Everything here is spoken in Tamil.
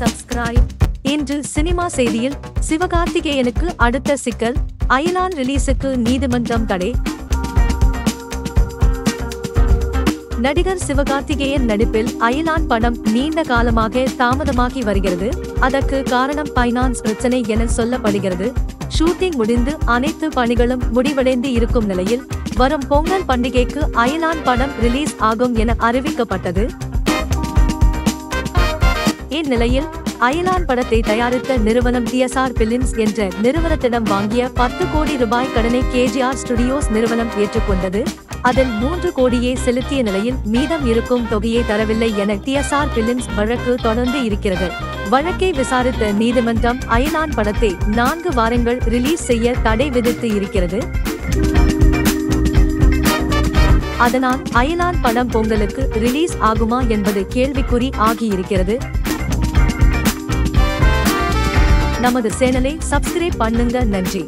சப்ஸ்கிரைப். இன்று சினிமா செய்தியில் சிவகார்த்திகேயனுக்கு அடுத்த சிக்கல், அயலான் ரிலீஸுக்கு நீதிமன்றம் தடை. நடிகர் சிவகார்த்திகேயன் நடிப்பில் அயலான் படம் நீண்ட காலமாக தாமதமாகி வருகிறது. அதற்கு காரணம் பைனான்ஸ் பிரச்சனை என சொல்லப்படுகிறது. ஷூட்டிங் முடிந்து அனைத்து பணிகளும் முடிவடைந்து இருக்கும் நிலையில் வரும் பொங்கல் பண்டிகைக்கு அயலான் படம் ரிலீஸ் ஆகும் என அறிவிக்கப்பட்டது. இந்நிலையில் அயலான் படத்தை தயாரித்த நிறுவனம் TSR பிலிம்ஸ் என்ற நிறுவனத்திடம் வாங்கிய 10 கோடி ரூபாய் கடனை KGR ஸ்டுடியோஸ் நிறுவனம் ஏற்றுக்கொண்டது. அதில் 3 கோடியே செலுத்திய நிலையில் மீதம் இருக்கும் தொகையை தரவில்லை என TSR பிலிம்ஸ் வழக்கு தொடர்ந்து இருக்கிறது. வழக்கை விசாரித்த நீதிமன்றம் அயலான் படத்தை 4 வாரங்கள் ரிலீஸ் செய்ய தடை விதித்து இருக்கிறது. அதனால் அயலான் படம் பொங்கலுக்கு ரிலீஸ் ஆகுமா என்பது கேள்விக்குறி ஆகியிருக்கிறது. நமது சேனலை சப்ஸ்கிரைப் பண்ணுங்க. நன்றி.